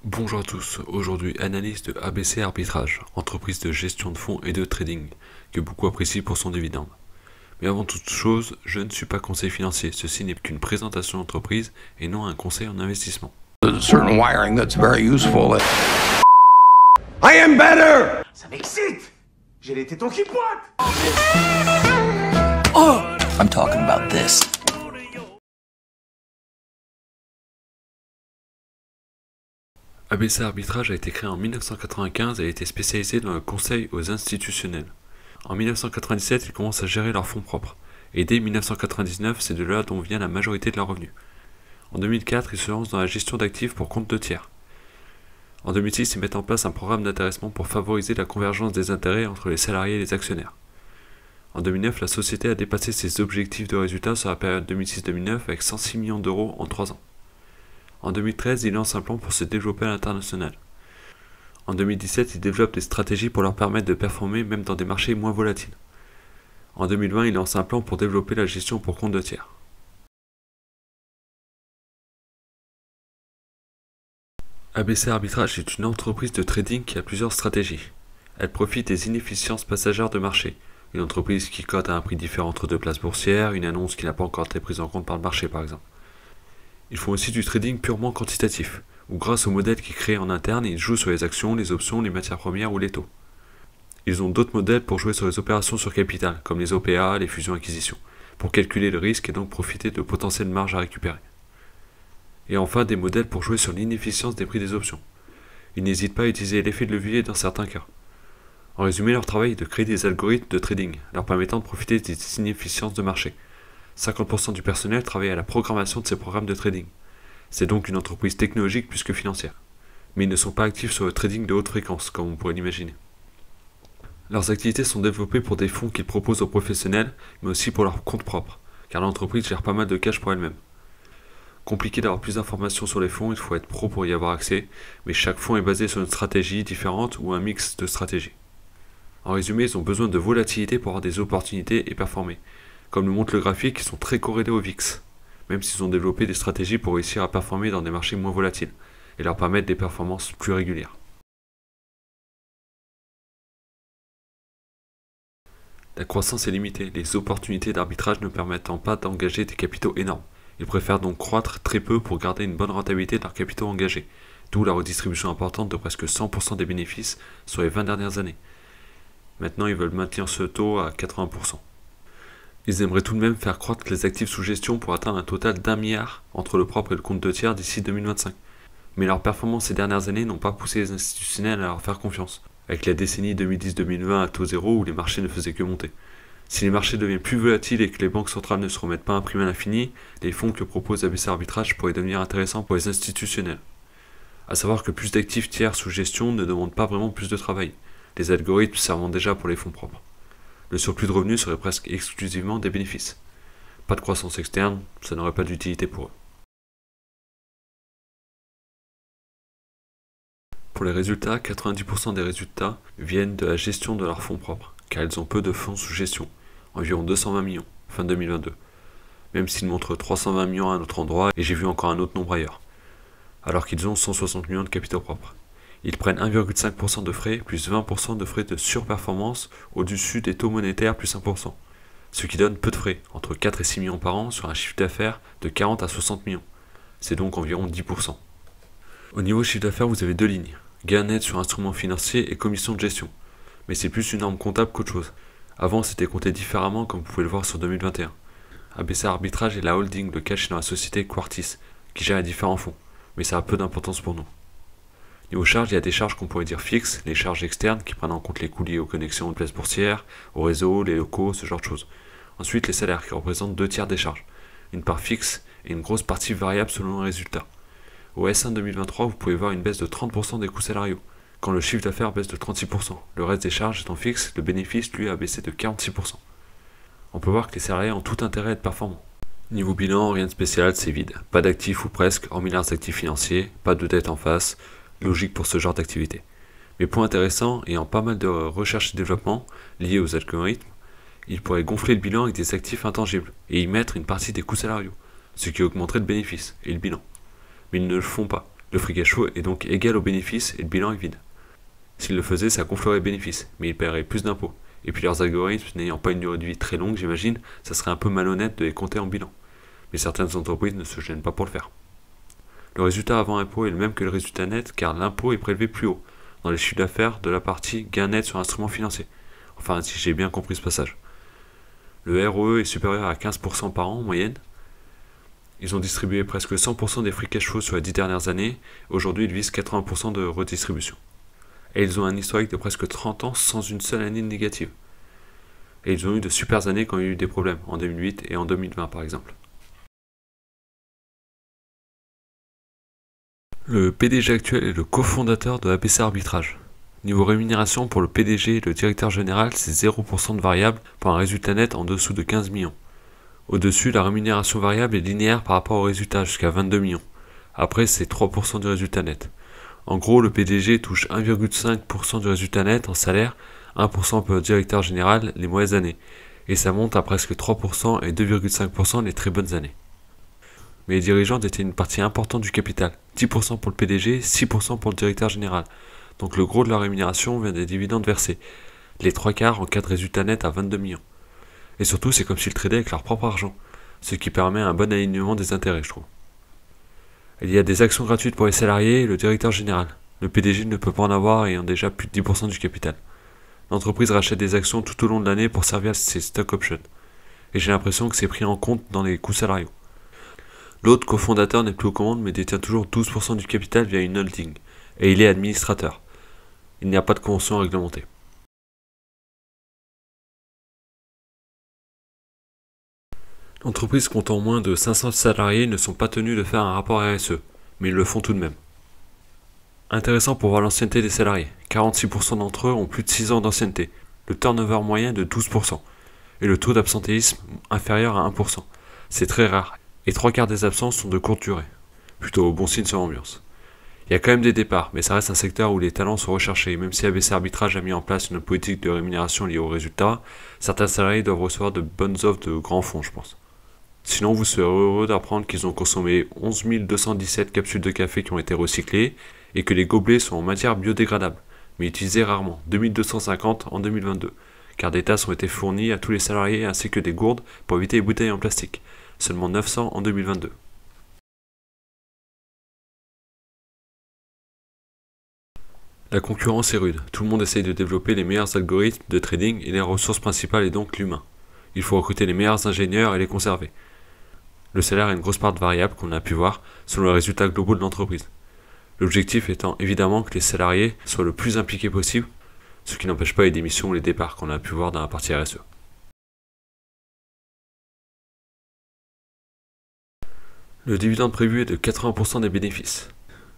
Bonjour à tous, aujourd'hui analyse de ABC Arbitrage, entreprise de gestion de fonds et de trading, que beaucoup apprécient pour son dividende. Mais avant toute chose, je ne suis pas conseiller financier, ceci n'est qu'une présentation d'entreprise et non un conseil en investissement. Certain wiring that's very useful. I am better! Ça m'excite! J'ai les tétons qui pointent! Oh! I'm talking about this. ABC Arbitrage a été créé en 1995 et a été spécialisé dans le conseil aux institutionnels. En 1997, ils commencent à gérer leurs fonds propres, et dès 1999, c'est de là dont vient la majorité de leurs revenus. En 2004, ils se lancent dans la gestion d'actifs pour compte de tiers. En 2006, ils mettent en place un programme d'intéressement pour favoriser la convergence des intérêts entre les salariés et les actionnaires. En 2009, la société a dépassé ses objectifs de résultats sur la période 2006-2009 avec 106 millions d'euros en 3 ans. En 2013, ils lancent un plan pour se développer à l'international. En 2017, ils développent des stratégies pour leur permettre de performer même dans des marchés moins volatiles. En 2020, ils lancent un plan pour développer la gestion pour compte de tiers. ABC Arbitrage est une entreprise de trading qui a plusieurs stratégies. Elle profite des inefficiences passagères de marché. Une entreprise qui cote à un prix différent entre deux places boursières, une annonce qui n'a pas encore été prise en compte par le marché par exemple. Ils font aussi du trading purement quantitatif, où grâce au modèle qu'ils créent en interne, ils jouent sur les actions, les options, les matières premières ou les taux. Ils ont d'autres modèles pour jouer sur les opérations sur capital, comme les OPA, les fusions-acquisitions, pour calculer le risque et donc profiter de potentielles marges à récupérer. Et enfin des modèles pour jouer sur l'inefficience des prix des options. Ils n'hésitent pas à utiliser l'effet de levier dans certains cas. En résumé, leur travail est de créer des algorithmes de trading, leur permettant de profiter des inefficiences de marché. 50% du personnel travaille à la programmation de ces programmes de trading. C'est donc une entreprise technologique plus que financière. Mais ils ne sont pas actifs sur le trading de haute fréquence, comme on pourrait l'imaginer. Leurs activités sont développées pour des fonds qu'ils proposent aux professionnels, mais aussi pour leur compte propre, car l'entreprise gère pas mal de cash pour elle-même. Compliqué d'avoir plus d'informations sur les fonds, il faut être pro pour y avoir accès, mais chaque fonds est basé sur une stratégie différente ou un mix de stratégies. En résumé, ils ont besoin de volatilité pour avoir des opportunités et performer. Comme le montre le graphique, ils sont très corrélés au VIX, même s'ils ont développé des stratégies pour réussir à performer dans des marchés moins volatiles, et leur permettre des performances plus régulières. La croissance est limitée, les opportunités d'arbitrage ne permettant pas d'engager des capitaux énormes. Ils préfèrent donc croître très peu pour garder une bonne rentabilité de leurs capitaux engagés, d'où la redistribution importante de presque 100% des bénéfices sur les 20 dernières années. Maintenant, ils veulent maintenir ce taux à 80%. Ils aimeraient tout de même faire croître les actifs sous gestion pour atteindre un total d'1 milliard entre le propre et le compte de tiers d'ici 2025. Mais leurs performances ces dernières années n'ont pas poussé les institutionnels à leur faire confiance, avec la décennie 2010-2020 à taux zéro où les marchés ne faisaient que monter. Si les marchés deviennent plus volatiles et que les banques centrales ne se remettent pas à imprimer à l'infini, les fonds que propose ABC Arbitrage pourraient devenir intéressants pour les institutionnels. A savoir que plus d'actifs tiers sous gestion ne demandent pas vraiment plus de travail, les algorithmes servant déjà pour les fonds propres. Le surplus de revenus serait presque exclusivement des bénéfices. Pas de croissance externe, ça n'aurait pas d'utilité pour eux. Pour les résultats, 90% des résultats viennent de la gestion de leurs fonds propres, car ils ont peu de fonds sous gestion, environ 220 millions, fin 2022, même s'ils montrent 320 millions à un autre endroit et j'ai vu encore un autre nombre ailleurs, alors qu'ils ont 160 millions de capitaux propres. Ils prennent 1,5% de frais plus 20% de frais de surperformance au-dessus des taux monétaires plus 1%, ce qui donne peu de frais, entre 4 et 6 millions par an sur un chiffre d'affaires de 40 à 60 millions. C'est donc environ 10%. Au niveau chiffre d'affaires, vous avez deux lignes, gain net sur instruments financiers et commission de gestion, mais c'est plus une norme comptable qu'autre chose. Avant, c'était compté différemment comme vous pouvez le voir sur 2021. ABC Arbitrage est la holding de cash dans la société Quartis, qui gère les différents fonds, mais ça a peu d'importance pour nous. Niveau charges, il y a des charges qu'on pourrait dire fixes, les charges externes qui prennent en compte les coûts liés aux connexions de places boursières, au réseau, les locaux, ce genre de choses. Ensuite, les salaires qui représentent 2/3 des charges, une part fixe et une grosse partie variable selon le résultat. Au S1 2023, vous pouvez voir une baisse de 30% des coûts salariaux, quand le chiffre d'affaires baisse de 36%. Le reste des charges étant fixe, le bénéfice lui a baissé de 46%. On peut voir que les salariés ont tout intérêt à être performants. Niveau bilan, rien de spécial, c'est vide. Pas d'actifs ou presque, hormis leurs actifs financiers, pas de dette en face, logique pour ce genre d'activité. Mais point intéressant, ayant pas mal de recherche et développement liés aux algorithmes, ils pourraient gonfler le bilan avec des actifs intangibles et y mettre une partie des coûts salariaux, ce qui augmenterait le bénéfice et le bilan. Mais ils ne le font pas, Le free cash flow est donc égal au bénéfice et le bilan est vide. S'ils le faisaient, ça gonflerait les bénéfices, mais ils paieraient plus d'impôts. Et puis leurs algorithmes n'ayant pas une durée de vie très longue, j'imagine, ça serait un peu malhonnête de les compter en bilan. Mais certaines entreprises ne se gênent pas pour le faire. Le résultat avant impôt est le même que le résultat net, car l'impôt est prélevé plus haut, dans les chiffres d'affaires de la partie gain net sur instruments financiers. Enfin, si j'ai bien compris ce passage. Le ROE est supérieur à 15% par an en moyenne. Ils ont distribué presque 100% des free cash flow sur les 10 dernières années. Aujourd'hui, ils visent 80% de redistribution. Et ils ont un historique de presque 30 ans sans une seule année négative. Et ils ont eu de super années quand il y a eu des problèmes, en 2008 et en 2020 par exemple. Le PDG actuel est le cofondateur de ABC Arbitrage. Niveau rémunération pour le PDG et le directeur général, c'est 0% de variable pour un résultat net en dessous de 15 millions. Au-dessus, la rémunération variable est linéaire par rapport au résultat jusqu'à 22 millions. Après, c'est 3% du résultat net. En gros, le PDG touche 1,5% du résultat net en salaire, 1% pour le directeur général les mauvaises années, et ça monte à presque 3% et 2,5% les très bonnes années. Mais les dirigeants détiennent une partie importante du capital, 10% pour le PDG, 6% pour le directeur général. Donc le gros de la rémunération vient des dividendes versés, les 3/4 en cas de résultat net à 22 millions. Et surtout, c'est comme s'ils tradaient avec leur propre argent, ce qui permet un bon alignement des intérêts, je trouve. Il y a des actions gratuites pour les salariés et le directeur général. Le PDG ne peut pas en avoir ayant déjà plus de 10% du capital. L'entreprise rachète des actions tout au long de l'année pour servir à ses stock options. Et j'ai l'impression que c'est pris en compte dans les coûts salariaux. L'autre cofondateur n'est plus aux commandes mais détient toujours 12% du capital via une holding. Et il est administrateur. Il n'y a pas de convention réglementée. L'entreprise comptant moins de 500 salariés ne sont pas tenus de faire un rapport RSE, mais ils le font tout de même. Intéressant pour voir l'ancienneté des salariés. 46% d'entre eux ont plus de 6 ans d'ancienneté, le turnover moyen de 12%, et le taux d'absentéisme inférieur à 1%. C'est très rare, et 3/4 des absences sont de courte durée. Plutôt bon signe sur l'ambiance. Il y a quand même des départs, mais ça reste un secteur où les talents sont recherchés, et même si ABC Arbitrage a mis en place une politique de rémunération liée aux résultats, certains salariés doivent recevoir de bonnes offres de grands fonds, je pense. Sinon, vous serez heureux d'apprendre qu'ils ont consommé 11 217 capsules de café qui ont été recyclées et que les gobelets sont en matière biodégradable, mais utilisés rarement, 2250 en 2022, car des tasses ont été fournies à tous les salariés ainsi que des gourdes pour éviter les bouteilles en plastique, seulement 900 en 2022. La concurrence est rude, tout le monde essaye de développer les meilleurs algorithmes de trading et les ressources principales est donc l'humain. Il faut recruter les meilleurs ingénieurs et les conserver. Le salaire a une grosse part de variable qu'on a pu voir selon les résultats globaux de l'entreprise. L'objectif étant évidemment que les salariés soient le plus impliqués possible, ce qui n'empêche pas les démissions ou les départs qu'on a pu voir dans la partie RSE. Le dividende prévu est de 80% des bénéfices.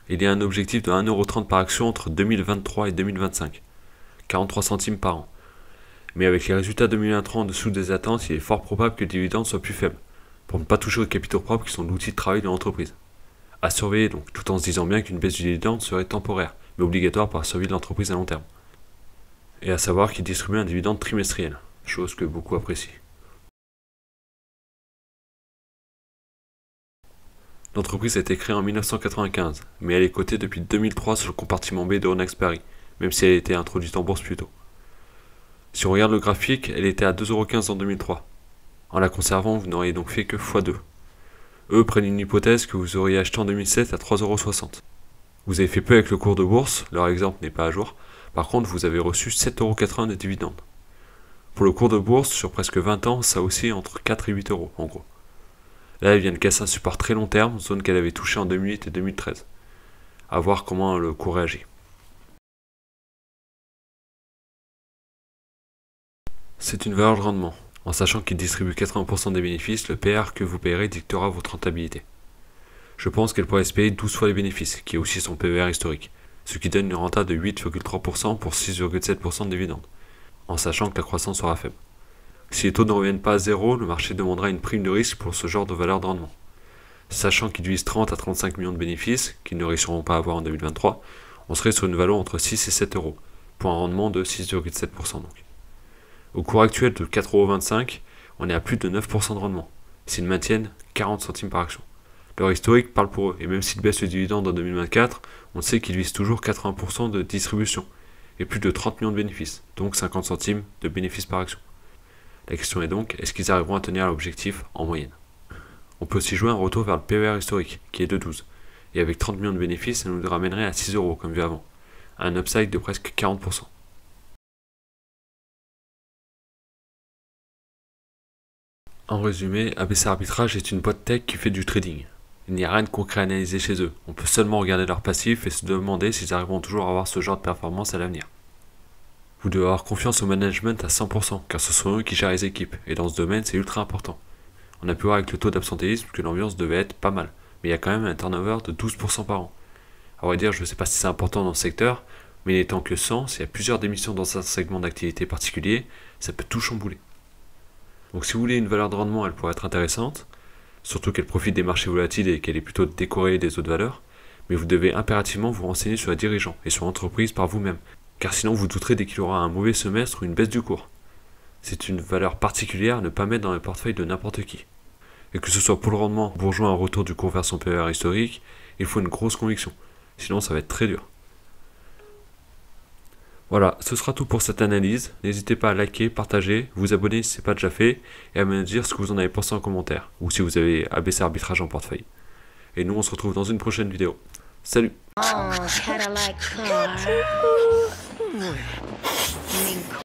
Il y a un objectif de 1,30€ par action entre 2023 et 2025, 43 centimes par an. Mais avec les résultats 2023 en dessous des attentes, il est fort probable que le dividende soit plus faible, pour ne pas toucher aux capitaux propres qui sont l'outil de travail de l'entreprise. À surveiller donc, tout en se disant bien qu'une baisse du dividende serait temporaire, mais obligatoire pour la survie de l'entreprise à long terme. Et à savoir qu'il distribue un dividende trimestriel, chose que beaucoup apprécient. L'entreprise a été créée en 1995, mais elle est cotée depuis 2003 sur le compartiment B d'Euronext Paris, même si elle a été introduite en bourse plus tôt. Si on regarde le graphique, elle était à 2,15€ en 2003. En la conservant, vous n'auriez donc fait que x2. Eux prennent une hypothèse que vous auriez acheté en 2007 à 3,60€. Vous avez fait peu avec le cours de bourse, leur exemple n'est pas à jour, par contre vous avez reçu 7,80€ de dividendes. Pour le cours de bourse, sur presque 20 ans, ça oscille entre 4 et 8€ en gros. Là, elle vient de casser un support très long terme, zone qu'elle avait touchée en 2008 et 2013. À voir comment le cours réagit. C'est une valeur de rendement. En sachant qu'il distribue 80% des bénéfices, le PR que vous payerez dictera votre rentabilité. Je pense qu'elle pourrait se payer 12 fois les bénéfices, qui est aussi son PER historique, ce qui donne une renta de 8,3% pour 6,7% de dividendes, en sachant que la croissance sera faible. Si les taux ne reviennent pas à zéro, le marché demandera une prime de risque pour ce genre de valeur de rendement. Sachant qu'il vise 30 à 35 millions de bénéfices, qu'ils ne réussiront pas à avoir en 2023, on serait sur une valeur entre 6 et 7€, pour un rendement de 6,7% donc. Au cours actuel de 4,25€, on est à plus de 9% de rendement, s'ils maintiennent 40 centimes par action. Leur historique parle pour eux, et même s'ils baissent le dividende en 2024, on sait qu'ils visent toujours 80% de distribution, et plus de 30 millions de bénéfices, donc 50 centimes de bénéfices par action. La question est donc, est-ce qu'ils arriveront à tenir l'objectif en moyenne? On peut aussi jouer un retour vers le PER historique, qui est de 12, et avec 30 millions de bénéfices, ça nous ramènerait à 6 € comme vu avant, à un upside de presque 40%. En résumé, ABC Arbitrage est une boîte tech qui fait du trading. Il n'y a rien de concret à analyser chez eux, on peut seulement regarder leurs passifs et se demander s'ils arriveront toujours à avoir ce genre de performance à l'avenir. Vous devez avoir confiance au management à 100%, car ce sont eux qui gèrent les équipes, et dans ce domaine c'est ultra important. On a pu voir avec le taux d'absentéisme que l'ambiance devait être pas mal, mais il y a quand même un turnover de 12% par an. À vrai dire, je ne sais pas si c'est important dans le secteur, mais n'étant que 100, s'il y a plusieurs démissions dans un segment d'activité particulier, ça peut tout chambouler. Donc si vous voulez une valeur de rendement, elle pourrait être intéressante, surtout qu'elle profite des marchés volatiles et qu'elle est plutôt décorrélée des autres valeurs, mais vous devez impérativement vous renseigner sur les dirigeants et sur l'entreprise par vous-même, car sinon vous douterez dès qu'il y aura un mauvais semestre ou une baisse du cours. C'est une valeur particulière à ne pas mettre dans le portefeuille de n'importe qui. Et que ce soit pour le rendement, pour jouer un retour du cours vers son PER historique, il faut une grosse conviction, sinon ça va être très dur. Voilà, ce sera tout pour cette analyse. N'hésitez pas à liker, partager, vous abonner si ce n'est pas déjà fait, et à me dire ce que vous en avez pensé en commentaire, ou si vous avez ABC Arbitrage en portefeuille. Et nous on se retrouve dans une prochaine vidéo. Salut! Oh, Cadillac car.